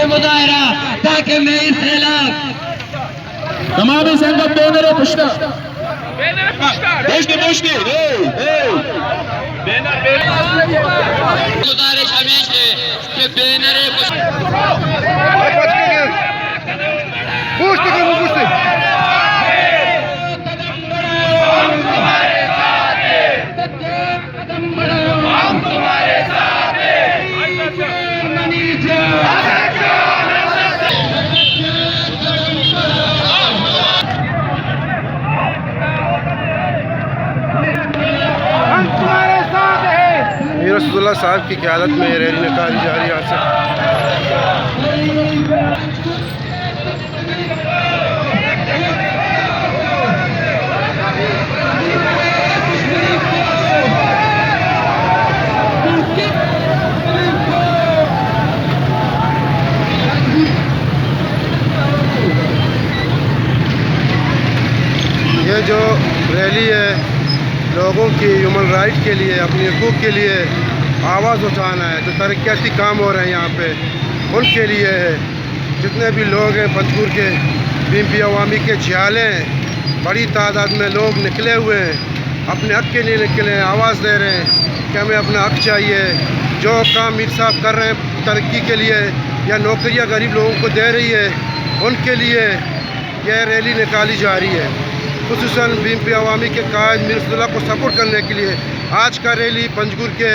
मुजाहरा ताकि मैं इस खिलाफ तमामी संगत बेनरे पुष्टा गुजारिश हमेश है कि बैनरे रसूलुल्लाह साहब की क़यादत में रैली निकाली जा रही है यहाँ से। ये जो रैली है लोगों की ह्यूमन राइट के लिए, अपनी हकूक़ के लिए आवाज़ उठाना है। जो तरक्याती काम हो रहे हैं यहाँ पे उनके लिए है। जितने भी लोग हैं पंजगुर के बीएमपी अवामी के छियाले हैं, बड़ी तादाद में लोग निकले हुए हैं, अपने हक़ के लिए निकले हैं, आवाज़ दे रहे हैं कि हमें अपना हक़ चाहिए। जो काम मीर साहब कर रहे हैं तरक्की के लिए या नौकरियाँ गरीब लोगों को दे रही है उनके लिए यह रैली निकाली जा रही है। खुसूसन बीएमपी अवामी के कायद मीर रसूलुल्लाह को सपोर्ट करने के लिए आज का रैली पंजगुर के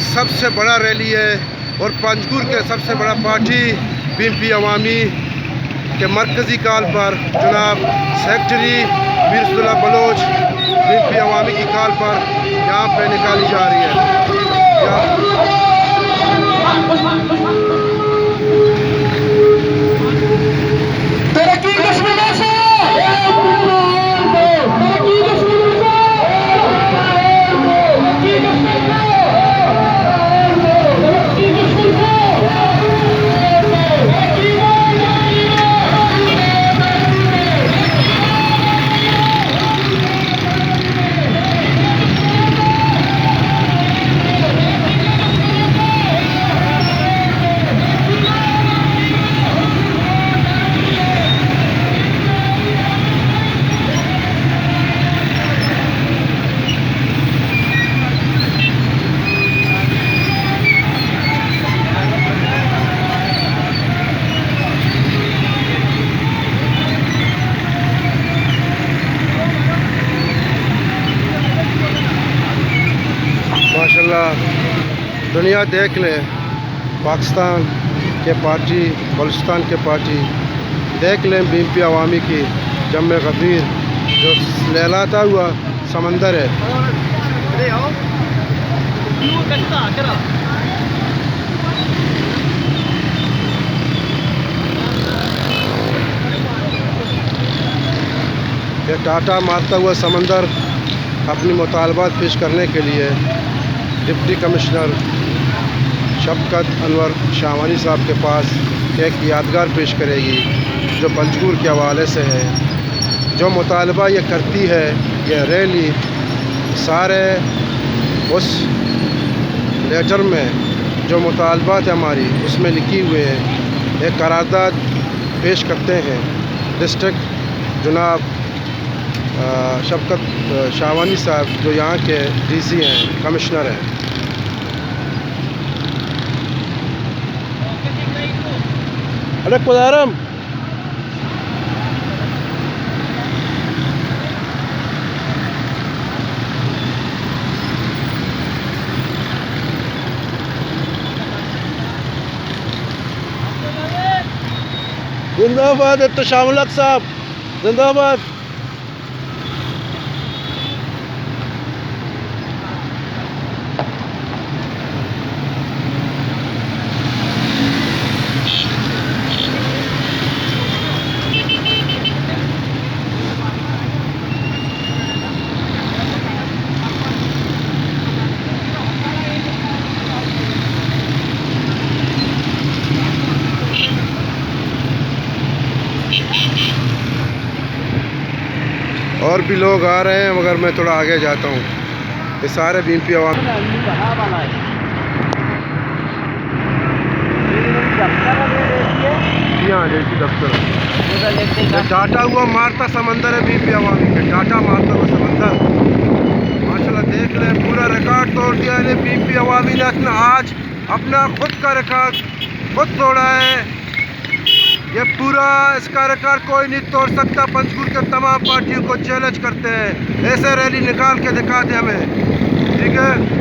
सबसे बड़ा रैली है और पंजगुर के सबसे बड़ा पार्टी बीएमपी अवामी के मरकज़ी कॉल पर जनाब सेक्रेटरी मीर रसूलुल्लाह बलोच बीएमपी अवामी की कॉल पर यहाँ पे निकाली जा रही है। माशाल्लाह दुनिया देख ले, पाकिस्तान के पार्टी, बलूचिस्तान के पार्टी देख लें बीएमपी अवामी की जम गफीर जो लहलाता हुआ समंदर है। ये टाटा मारता हुआ समंदर अपनी मुतालबात पेश करने के लिए डिप्टी कमिश्नर शफकत अनवर शाहवानी साहब के पास एक यादगार पेश करेगी जो पंजगुर के हवाले से है। जो मुतालबा ये करती है यह रैली सारे उस लेटर में जो मुतालबात है हमारी उसमें लिखी हुए हैं। एक करारदाद पेश करते हैं। डिस्ट्रिक्ट जनाब शफकत शाहवानी साहब जो यहाँ के डीसी हैं, कमिश्नर हैं। अरे खुदारम जिंदाबाद है तो शामुलक साहब जिंदाबाद। और भी लोग आ रहे हैं मगर मैं थोड़ा आगे जाता हूँ। ये सारे बीएमपी आवाम यहाँ जैसी दफ्तर डाटा हुआ मारता समंदर है बीएमपी आवामी पे, डाटा मारता हुआ समंदर। माशाल्लाह देख रहे हैं पूरा रिकॉर्ड तोड़ दिया है बीएमपी आवामी ने आज अपना खुद का रिकॉर्ड खुद तोड़ा है। ये पूरा इसका रिकॉर्ड कोई नहीं तोड़ सकता। पंचकुल के तमाम पार्टियों को चैलेंज करते हैं, ऐसे रैली निकाल के दिखाते हमें, ठीक है।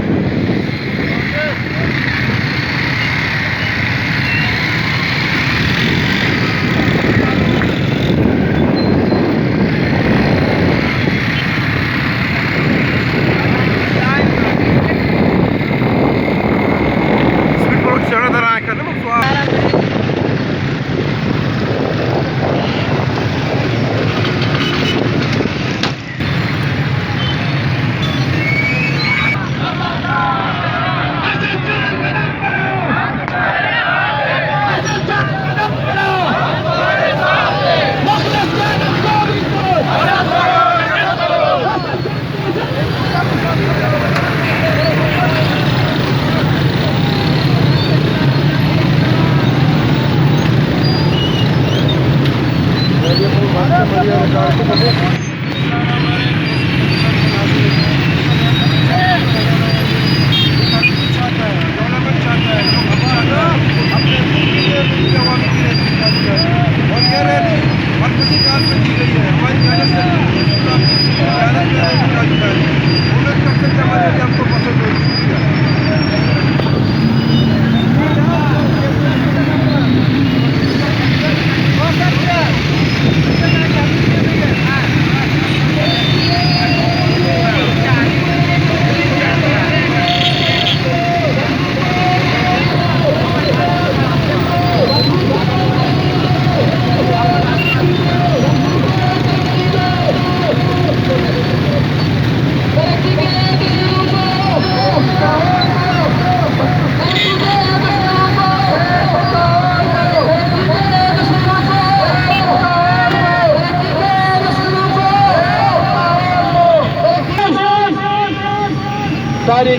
सारी